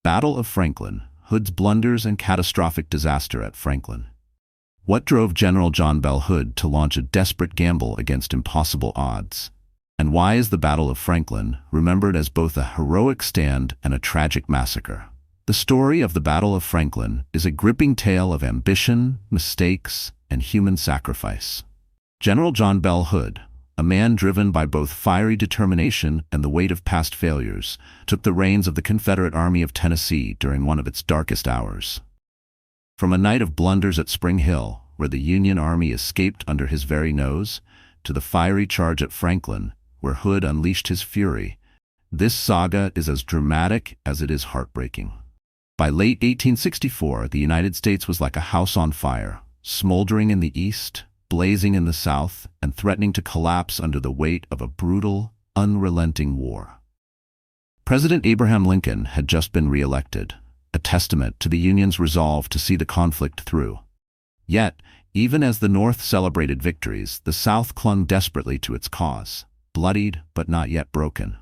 Battle of Franklin, Hood's blunders and catastrophic disaster at Franklin. What drove General John Bell Hood to launch a desperate gamble against impossible odds? And why is the Battle of Franklin remembered as both a heroic stand and a tragic massacre? The story of the Battle of Franklin is a gripping tale of ambition, mistakes, and human sacrifice. General John Bell Hood, a man driven by both fiery determination and the weight of past failures, took the reins of the Confederate Army of Tennessee during one of its darkest hours. From a night of blunders at Spring Hill, where the Union Army escaped under his very nose, to the fiery charge at Franklin, where Hood unleashed his fury, this saga is as dramatic as it is heartbreaking. By late 1864, the United States was like a house on fire, smoldering in the east, blazing in the south, and threatening to collapse under the weight of a brutal, unrelenting war. President Abraham Lincoln had just been re-elected, a testament to the Union's resolve to see the conflict through. Yet, even as the North celebrated victories, the South clung desperately to its cause, bloodied but not yet broken.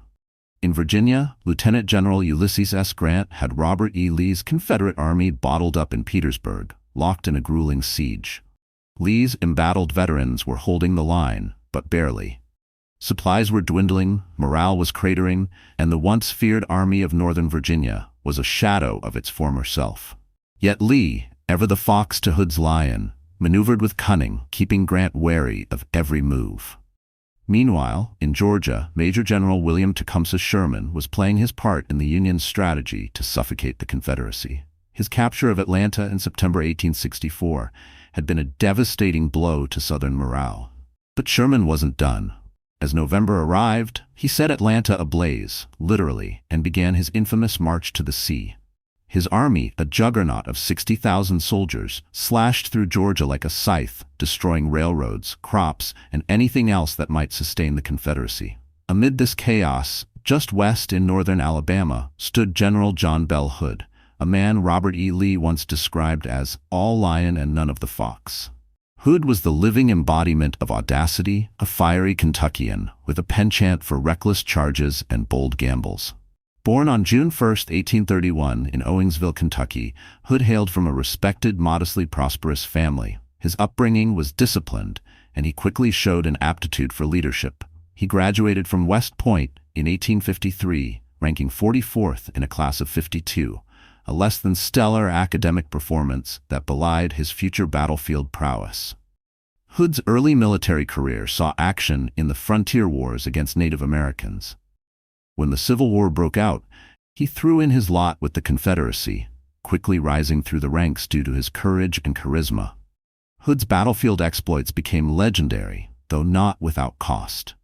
In Virginia, Lieutenant General Ulysses S. Grant had Robert E. Lee's Confederate Army bottled up in Petersburg, locked in a grueling siege. Lee's embattled veterans were holding the line, but barely. Supplies were dwindling, morale was cratering, and the once feared Army of Northern Virginia was a shadow of its former self. Yet Lee, ever the fox to Hood's lion, maneuvered with cunning, keeping Grant wary of every move. Meanwhile, in Georgia, Major General William Tecumseh Sherman was playing his part in the Union's strategy to suffocate the Confederacy. His capture of Atlanta in September 1864 had been a devastating blow to Southern morale. But Sherman wasn't done. As November arrived, he set Atlanta ablaze, literally, and began his infamous march to the sea. His army, a juggernaut of 60,000 soldiers, slashed through Georgia like a scythe, destroying railroads, crops, and anything else that might sustain the Confederacy. Amid this chaos, just west in northern Alabama, stood General John Bell Hood, a man Robert E. Lee once described as all lion and none of the fox. Hood was the living embodiment of audacity, a fiery Kentuckian with a penchant for reckless charges and bold gambles. Born on June 1, 1831, in Owensville, Kentucky, Hood hailed from a respected, modestly prosperous family. His upbringing was disciplined, and he quickly showed an aptitude for leadership. He graduated from West Point in 1853, ranking 44th in a class of 52, a less than stellar academic performance that belied his future battlefield prowess. Hood's early military career saw action in the frontier wars against Native Americans. When the Civil War broke out, he threw in his lot with the Confederacy, quickly rising through the ranks due to his courage and charisma. Hood's battlefield exploits became legendary, though not without cost.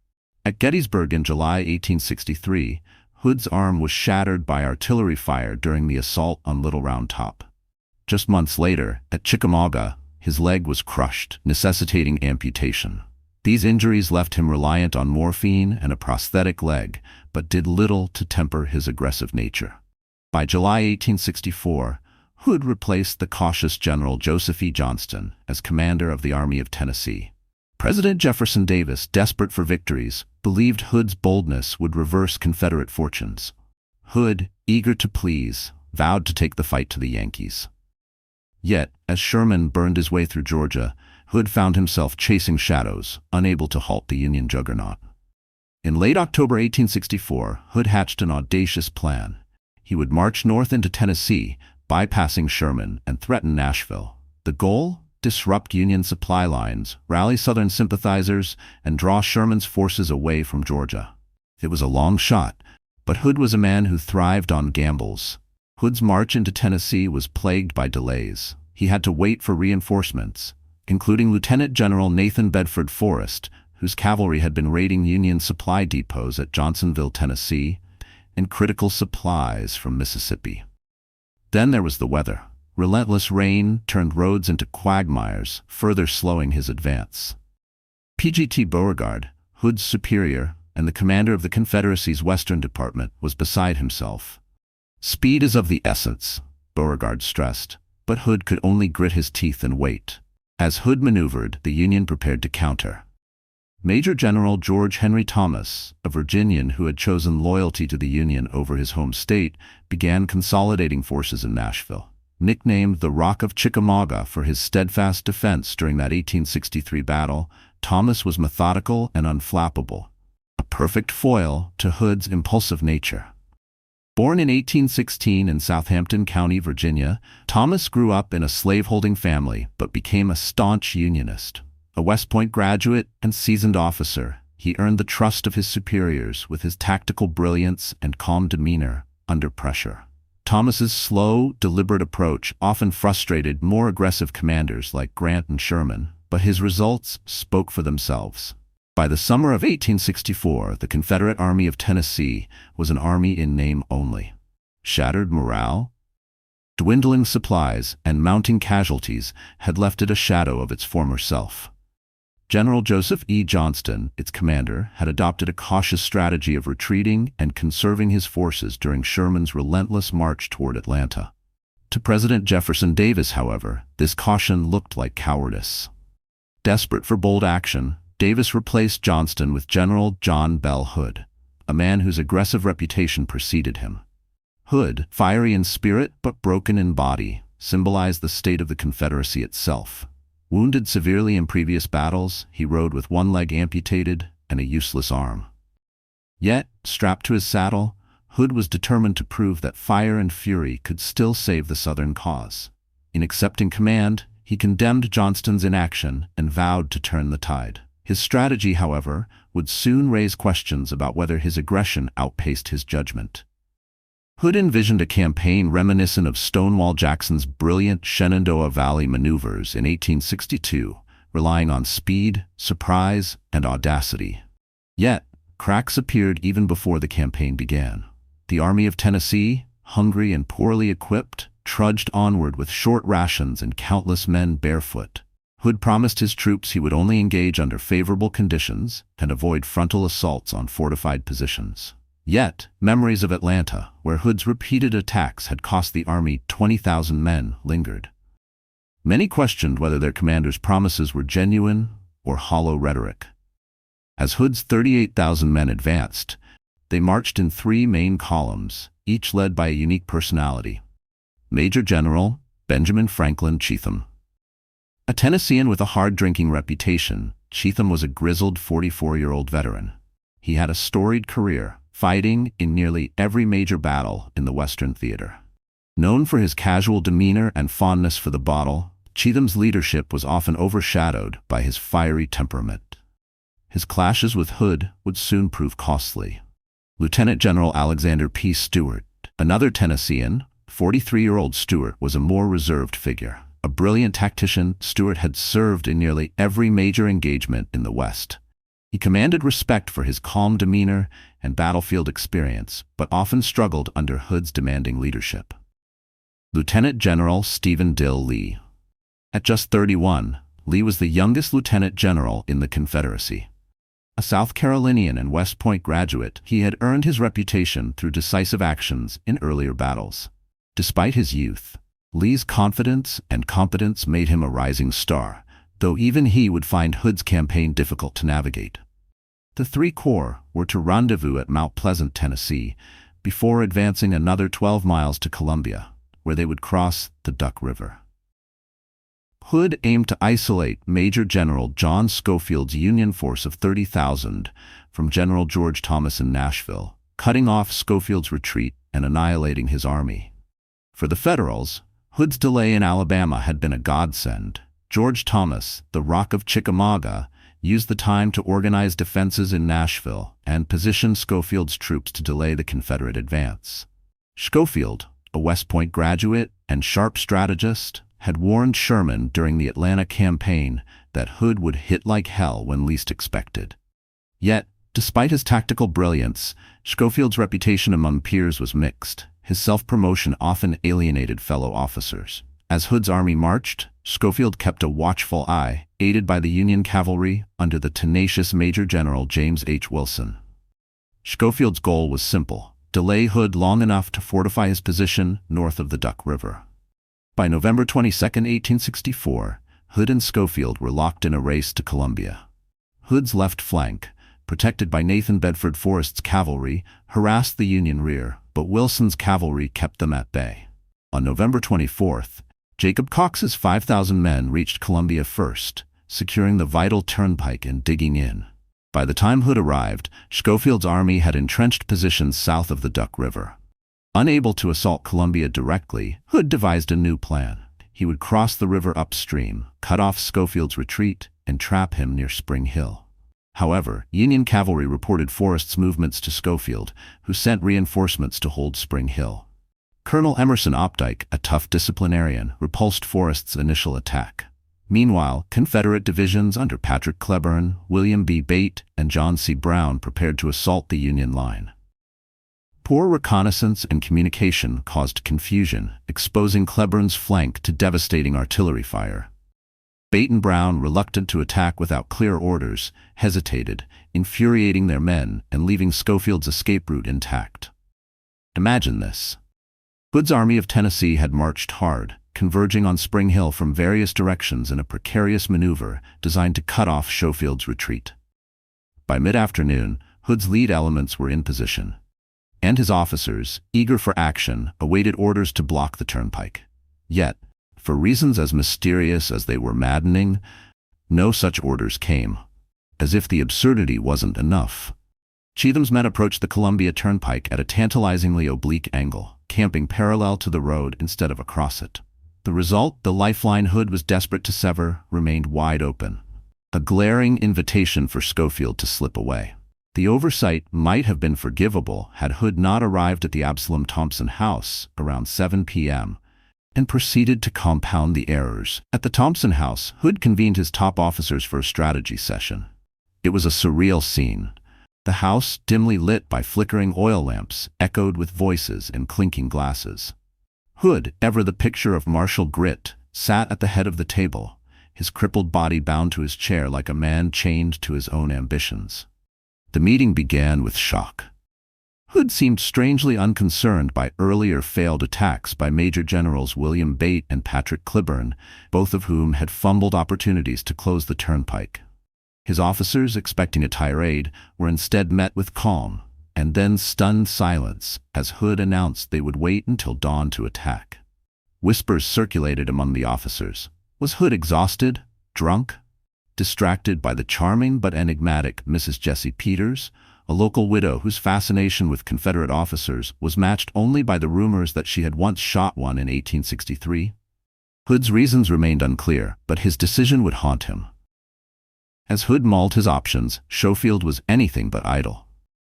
At Gettysburg in July 1863, Hood's arm was shattered by artillery fire during the assault on Little Round Top. Just months later, at Chickamauga, his leg was crushed, necessitating amputation. These injuries left him reliant on morphine and a prosthetic leg, but did little to temper his aggressive nature. By July 1864, Hood replaced the cautious General Joseph E. Johnston as commander of the Army of Tennessee. President Jefferson Davis, desperate for victories, believed Hood's boldness would reverse Confederate fortunes. Hood, eager to please, vowed to take the fight to the Yankees. Yet, as Sherman burned his way through Georgia, Hood found himself chasing shadows, unable to halt the Union juggernaut. In late October 1864, Hood hatched an audacious plan. He would march north into Tennessee, bypassing Sherman, and threaten Nashville. The goal? Disrupt Union supply lines, rally Southern sympathizers, and draw Sherman's forces away from Georgia. It was a long shot, but Hood was a man who thrived on gambles. Hood's march into Tennessee was plagued by delays. He had to wait for reinforcements, including Lieutenant General Nathan Bedford Forrest, whose cavalry had been raiding Union supply depots at Johnsonville, Tennessee, and critical supplies from Mississippi. Then there was the weather. Relentless rain turned roads into quagmires, further slowing his advance. P.G.T. Beauregard, Hood's superior and the commander of the Confederacy's Western Department, was beside himself. "Speed is of the essence," Beauregard stressed, but Hood could only grit his teeth and wait. As Hood maneuvered, the Union prepared to counter. Major General George Henry Thomas, a Virginian who had chosen loyalty to the Union over his home state, began consolidating forces in Nashville. Nicknamed the Rock of Chickamauga for his steadfast defense during that 1863 battle, Thomas was methodical and unflappable, a perfect foil to Hood's impulsive nature. Born in 1816 in Southampton County, Virginia, Thomas grew up in a slaveholding family but became a staunch Unionist. A West Point graduate and seasoned officer, he earned the trust of his superiors with his tactical brilliance and calm demeanor under pressure. Thomas's slow, deliberate approach often frustrated more aggressive commanders like Grant and Sherman, but his results spoke for themselves. By the summer of 1864, the Confederate Army of Tennessee was an army in name only. Shattered morale, dwindling supplies, and mounting casualties had left it a shadow of its former self. General Joseph E. Johnston, its commander, had adopted a cautious strategy of retreating and conserving his forces during Sherman's relentless march toward Atlanta. To President Jefferson Davis, however, this caution looked like cowardice. Desperate for bold action, Davis replaced Johnston with General John Bell Hood, a man whose aggressive reputation preceded him. Hood, fiery in spirit but broken in body, symbolized the state of the Confederacy itself. Wounded severely in previous battles, he rode with one leg amputated and a useless arm. Yet, strapped to his saddle, Hood was determined to prove that fire and fury could still save the Southern cause. In accepting command, he condemned Johnston's inaction and vowed to turn the tide. His strategy, however, would soon raise questions about whether his aggression outpaced his judgment. Hood envisioned a campaign reminiscent of Stonewall Jackson's brilliant Shenandoah Valley maneuvers in 1862, relying on speed, surprise, and audacity. Yet, cracks appeared even before the campaign began. The Army of Tennessee, hungry and poorly equipped, trudged onward with short rations and countless men barefoot. Hood promised his troops he would only engage under favorable conditions and avoid frontal assaults on fortified positions. Yet, memories of Atlanta, where Hood's repeated attacks had cost the army 20,000 men, lingered. Many questioned whether their commander's promises were genuine or hollow rhetoric. As Hood's 38,000 men advanced, they marched in three main columns, each led by a unique personality. Major General Benjamin Franklin Cheatham. A Tennessean with a hard-drinking reputation, Cheatham was a grizzled 44-year-old veteran. He had a storied career, fighting in nearly every major battle in the Western theater. Known for his casual demeanor and fondness for the bottle, Cheatham's leadership was often overshadowed by his fiery temperament. His clashes with Hood would soon prove costly. Lieutenant General Alexander P. Stewart, another Tennessean, 43-year-old Stewart was a more reserved figure. A brilliant tactician, Stewart had served in nearly every major engagement in the West. He commanded respect for his calm demeanor and battlefield experience, but often struggled under Hood's demanding leadership. Lieutenant General Stephen Dill Lee. At just 31, Lee was the youngest lieutenant general in the Confederacy. A South Carolinian and West Point graduate, he had earned his reputation through decisive actions in earlier battles. Despite his youth, Lee's confidence and competence made him a rising star, though even he would find Hood's campaign difficult to navigate. The three corps were to rendezvous at Mount Pleasant, Tennessee, before advancing another 12 miles to Columbia, where they would cross the Duck River. Hood aimed to isolate Major General John Schofield's Union force of 30,000 from General George Thomas in Nashville, cutting off Schofield's retreat and annihilating his army. For the Federals, Hood's delay in Alabama had been a godsend. George Thomas, the Rock of Chickamauga, used the time to organize defenses in Nashville and position Schofield's troops to delay the Confederate advance. Schofield, a West Point graduate and sharp strategist, had warned Sherman during the Atlanta campaign that Hood would hit like hell when least expected. Yet, despite his tactical brilliance, Schofield's reputation among peers was mixed. His self-promotion often alienated fellow officers. As Hood's army marched, Schofield kept a watchful eye, aided by the Union cavalry under the tenacious Major General James H. Wilson. Schofield's goal was simple: delay Hood long enough to fortify his position north of the Duck River. By November 22, 1864, Hood and Schofield were locked in a race to Columbia. Hood's left flank, protected by Nathan Bedford Forrest's cavalry, harassed the Union rear, but Wilson's cavalry kept them at bay. On November 24th, Jacob Cox's 5,000 men reached Columbia first, securing the vital turnpike and digging in. By the time Hood arrived, Schofield's army had entrenched positions south of the Duck River. Unable to assault Columbia directly, Hood devised a new plan. He would cross the river upstream, cut off Schofield's retreat, and trap him near Spring Hill. However, Union cavalry reported Forrest's movements to Schofield, who sent reinforcements to hold Spring Hill. Colonel Emerson Opdyke, a tough disciplinarian, repulsed Forrest's initial attack. Meanwhile, Confederate divisions under Patrick Cleburne, William B. Bate, and John C. Brown prepared to assault the Union line. Poor reconnaissance and communication caused confusion, exposing Cleburne's flank to devastating artillery fire. Bate and Brown, reluctant to attack without clear orders, hesitated, infuriating their men and leaving Schofield's escape route intact. Imagine this. Hood's Army of Tennessee had marched hard, converging on Spring Hill from various directions in a precarious maneuver designed to cut off Schofield's retreat. By mid-afternoon, Hood's lead elements were in position, and his officers, eager for action, awaited orders to block the turnpike. Yet, for reasons as mysterious as they were maddening, no such orders came. As if the absurdity wasn't enough, Cheatham's men approached the Columbia Turnpike at a tantalizingly oblique angle, camping parallel to the road instead of across it. The result, the lifeline Hood was desperate to sever, remained wide open, a glaring invitation for Schofield to slip away. The oversight might have been forgivable had Hood not arrived at the Absalom Thompson house around 7 p.m. and proceeded to compound the errors. At the Thompson house, Hood convened his top officers for a strategy session. It was a surreal scene. The house, dimly lit by flickering oil lamps, echoed with voices and clinking glasses. Hood, ever the picture of martial grit, sat at the head of the table, his crippled body bound to his chair like a man chained to his own ambitions. The meeting began with shock. Hood seemed strangely unconcerned by earlier failed attacks by Major Generals William Bate and Patrick Cleburne, both of whom had fumbled opportunities to close the turnpike. His officers, expecting a tirade, were instead met with calm, and then stunned silence as Hood announced they would wait until dawn to attack. Whispers circulated among the officers. Was Hood exhausted? Drunk? Distracted by the charming but enigmatic Mrs. Jessie Peters, a local widow whose fascination with Confederate officers was matched only by the rumors that she had once shot one in 1863? Hood's reasons remained unclear, but his decision would haunt him. As Hood mulled his options, Schofield was anything but idle.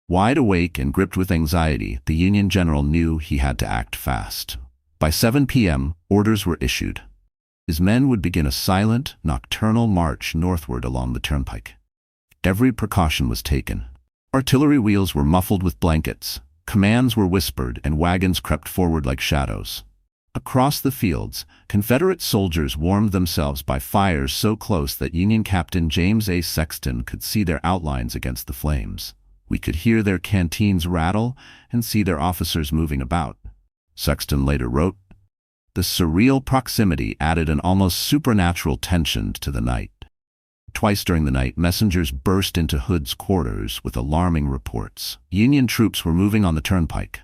Wide awake and gripped with anxiety, the Union general knew he had to act fast. By 7 p.m., orders were issued. His men would begin a silent, nocturnal march northward along the turnpike. Every precaution was taken. Artillery wheels were muffled with blankets, commands were whispered, and wagons crept forward like shadows. Across the fields, Confederate soldiers warmed themselves by fires so close that Union Captain James A. Sexton could see their outlines against the flames. We could hear their canteens rattle and see their officers moving about. Sexton later wrote, "The surreal proximity added an almost supernatural tension to the night. Twice during the night, messengers burst into Hood's quarters with alarming reports. Union troops were moving on the turnpike.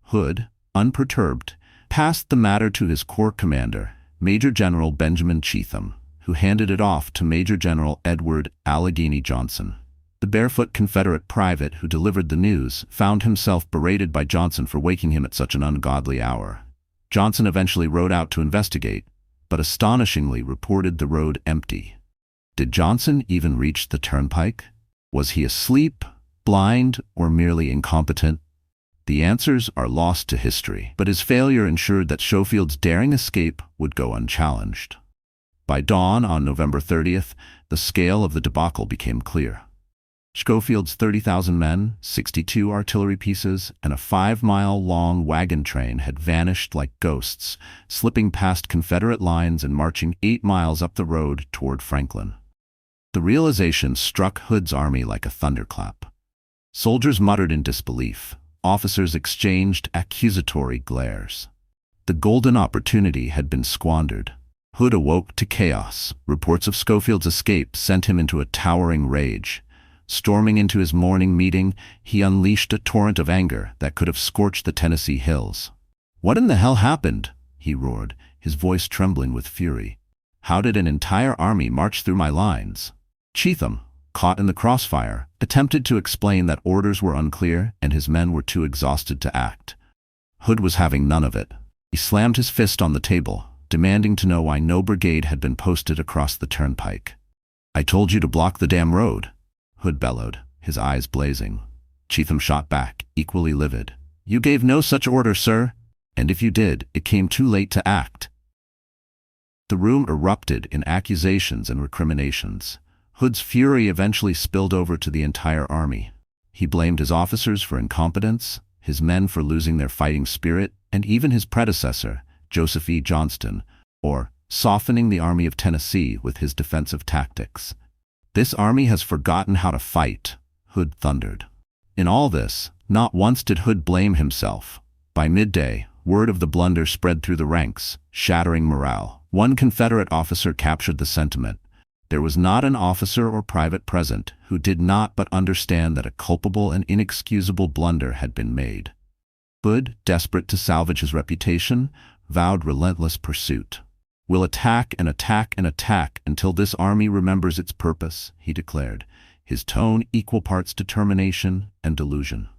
Hood, unperturbed, passed the matter to his corps commander, Major General Benjamin Cheatham, who handed it off to Major General Edward Allegheny Johnson. The barefoot Confederate private who delivered the news found himself berated by Johnson for waking him at such an ungodly hour. Johnson eventually rode out to investigate, but astonishingly reported the road empty. Did Johnson even reach the turnpike? Was he asleep, blind, or merely incompetent? The answers are lost to history, but his failure ensured that Schofield's daring escape would go unchallenged. By dawn on November 30th, the scale of the debacle became clear. Schofield's 30,000 men, 62 artillery pieces, and a 5-mile-long wagon train had vanished like ghosts, slipping past Confederate lines and marching 8 miles up the road toward Franklin. The realization struck Hood's army like a thunderclap. Soldiers muttered in disbelief. Officers exchanged accusatory glares. The golden opportunity had been squandered. Hood awoke to chaos. Reports of Schofield's escape sent him into a towering rage. Storming into his morning meeting, he unleashed a torrent of anger that could have scorched the Tennessee hills. "What in the hell happened?" he roared, his voice trembling with fury. "How did an entire army march through my lines?" Cheatham, caught in the crossfire, attempted to explain that orders were unclear and his men were too exhausted to act. Hood was having none of it. He slammed his fist on the table, demanding to know why no brigade had been posted across the turnpike. "I told you to block the damn road," Hood bellowed, his eyes blazing. Cheatham shot back, equally livid. "You gave no such order, sir. And if you did, it came too late to act." The room erupted in accusations and recriminations. Hood's fury eventually spilled over to the entire army. He blamed his officers for incompetence, his men for losing their fighting spirit, and even his predecessor, Joseph E. Johnston, for softening the Army of Tennessee with his defensive tactics. "This army has forgotten how to fight," Hood thundered. In all this, not once did Hood blame himself. By midday, word of the blunder spread through the ranks, shattering morale. One Confederate officer captured the sentiment. There was not an officer or private present who did not but understand that a culpable and inexcusable blunder had been made. Hood, desperate to salvage his reputation, vowed relentless pursuit. "We'll attack and attack and attack until this army remembers its purpose," he declared, his tone equal parts determination and delusion.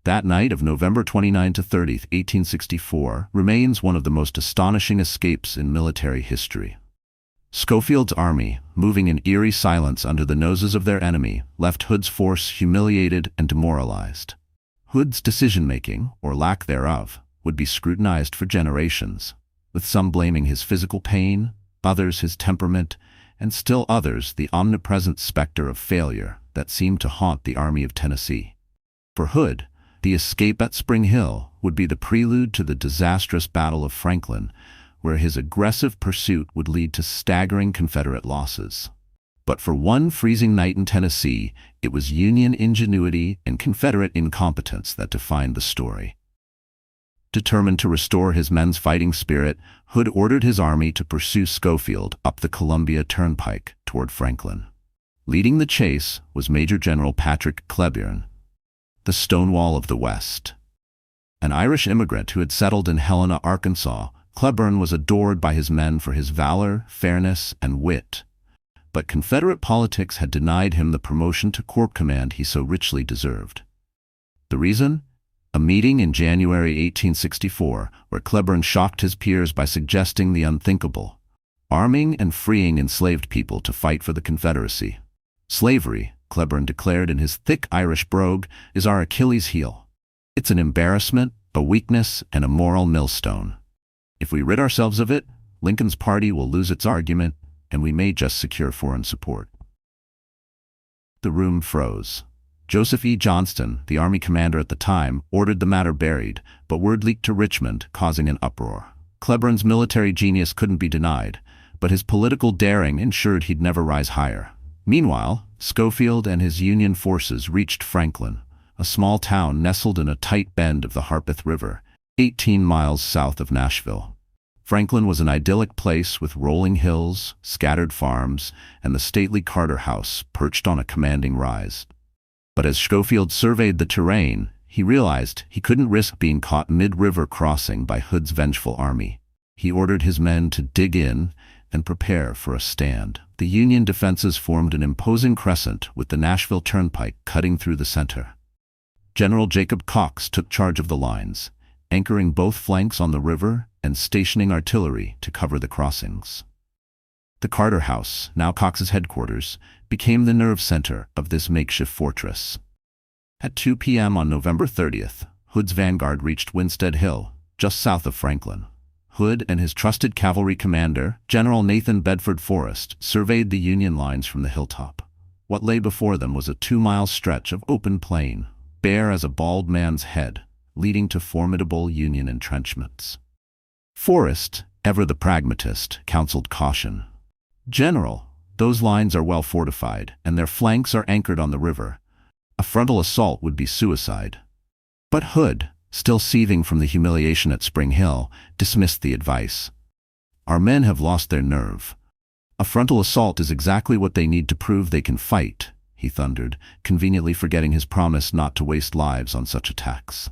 That night of November 29 to 30th, 1864, remains one of the most astonishing escapes in military history. Schofield's army, moving in eerie silence under the noses of their enemy, left Hood's force humiliated and demoralized. Hood's decision-making, or lack thereof, would be scrutinized for generations, with some blaming his physical pain, others his temperament, and still others the omnipresent specter of failure that seemed to haunt the Army of Tennessee. For Hood, the escape at Spring Hill would be the prelude to the disastrous Battle of Franklin, where his aggressive pursuit would lead to staggering Confederate losses. But for one freezing night in Tennessee, it was Union ingenuity and Confederate incompetence that defined the story. Determined to restore his men's fighting spirit, Hood ordered his army to pursue Schofield up the Columbia Turnpike toward Franklin. Leading the chase was Major General Patrick Cleburne, the Stonewall of the West. An Irish immigrant who had settled in Helena, Arkansas, Cleburne was adored by his men for his valor, fairness, and wit. But Confederate politics had denied him the promotion to corps command he so richly deserved. The reason? A meeting in January 1864, where Cleburne shocked his peers by suggesting the unthinkable: arming and freeing enslaved people to fight for the Confederacy. "Slavery," Cleburne declared in his thick Irish brogue, "is our Achilles heel. It's an embarrassment, a weakness, and a moral millstone. If we rid ourselves of it, Lincoln's party will lose its argument, and we may just secure foreign support." The room froze. Joseph E. Johnston, the Army commander at the time, ordered the matter buried, but word leaked to Richmond, causing an uproar. Cleburne's military genius couldn't be denied, but his political daring ensured he'd never rise higher. Meanwhile, Schofield and his Union forces reached Franklin, a small town nestled in a tight bend of the Harpeth River, 18 miles south of Nashville. Franklin was an idyllic place with rolling hills, scattered farms, and the stately Carter House perched on a commanding rise. But as Schofield surveyed the terrain, he realized he couldn't risk being caught mid-river crossing by Hood's vengeful army. He ordered his men to dig in and prepare for a stand. The Union defenses formed an imposing crescent with the Nashville Turnpike cutting through the center. General Jacob Cox took charge of the lines, anchoring both flanks on the river and stationing artillery to cover the crossings. The Carter House, now Cox's headquarters, became the nerve center of this makeshift fortress. At 2 p.m. on November 30th, Hood's vanguard reached Winstead Hill, just south of Franklin. Hood and his trusted cavalry commander, General Nathan Bedford Forrest, surveyed the Union lines from the hilltop. What lay before them was a 2-mile stretch of open plain, bare as a bald man's head, leading to formidable Union entrenchments. Forrest, ever the pragmatist, counseled caution. "General, those lines are well fortified, and their flanks are anchored on the river. A frontal assault would be suicide." But Hood, still seething from the humiliation at Spring Hill, dismissed the advice. Our men have lost their nerve. A frontal assault is exactly what they need to prove they can fight, he thundered, conveniently forgetting his promise not to waste lives on such attacks.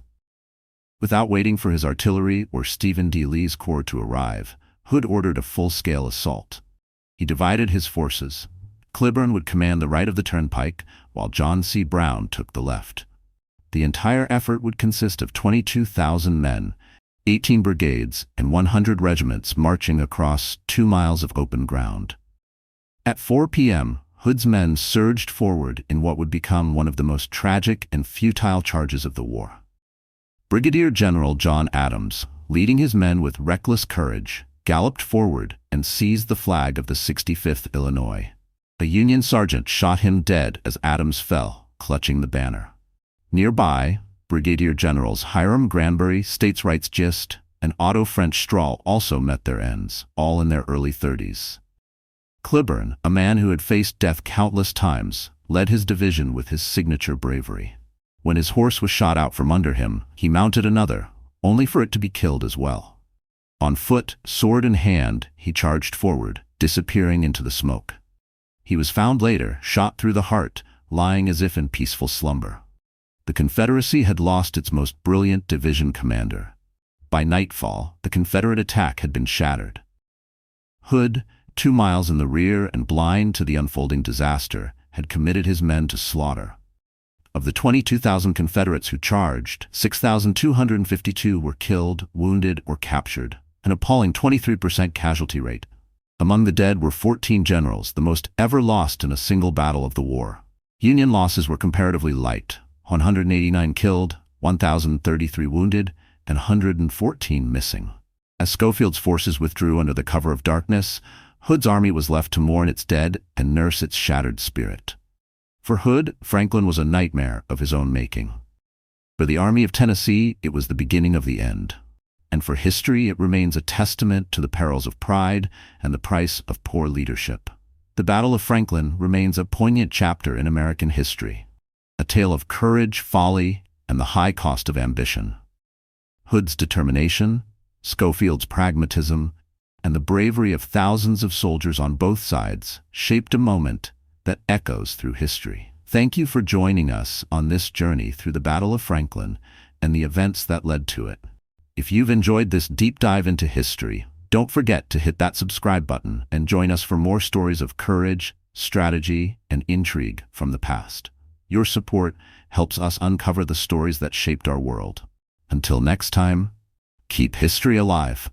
Without waiting for his artillery or Stephen D. Lee's corps to arrive, Hood ordered a full-scale assault. He divided his forces. Cleburne would command the right of the turnpike, while John C. Brown took the left. The entire effort would consist of 22,000 men, 18 brigades, and 100 regiments marching across 2 miles of open ground. At 4 p.m., Hood's men surged forward in what would become one of the most tragic and futile charges of the war. Brigadier General John Adams, leading his men with reckless courage, galloped forward and seized the flag of the 65th Illinois. A Union sergeant shot him dead as Adams fell, clutching the banner. Nearby, Brigadier Generals Hiram Granbury, States Rights Gist, and Otto French Strahl also met their ends, all in their early 30s. Cleburne, a man who had faced death countless times, led his division with his signature bravery. When his horse was shot out from under him, he mounted another, only for it to be killed as well. On foot, sword in hand, he charged forward, disappearing into the smoke. He was found later, shot through the heart, lying as if in peaceful slumber. The Confederacy had lost its most brilliant division commander. By nightfall, the Confederate attack had been shattered. Hood, 2 miles in the rear and blind to the unfolding disaster, had committed his men to slaughter. Of the 22,000 Confederates who charged, 6,252 were killed, wounded, or captured, an appalling 23% casualty rate. Among the dead were 14 generals, the most ever lost in a single battle of the war. Union losses were comparatively light: 189 killed, 1,033 wounded, and 114 missing. As Schofield's forces withdrew under the cover of darkness, Hood's army was left to mourn its dead and nurse its shattered spirit. For Hood, Franklin was a nightmare of his own making. For the Army of Tennessee, it was the beginning of the end. And for history, it remains a testament to the perils of pride and the price of poor leadership. The Battle of Franklin remains a poignant chapter in American history, a tale of courage, folly, and the high cost of ambition. Hood's determination, Schofield's pragmatism, and the bravery of thousands of soldiers on both sides shaped a moment that echoes through history. Thank you for joining us on this journey through the Battle of Franklin and the events that led to it. If you've enjoyed this deep dive into history, don't forget to hit that subscribe button and join us for more stories of courage, strategy, and intrigue from the past. Your support helps us uncover the stories that shaped our world. Until next time, keep history alive.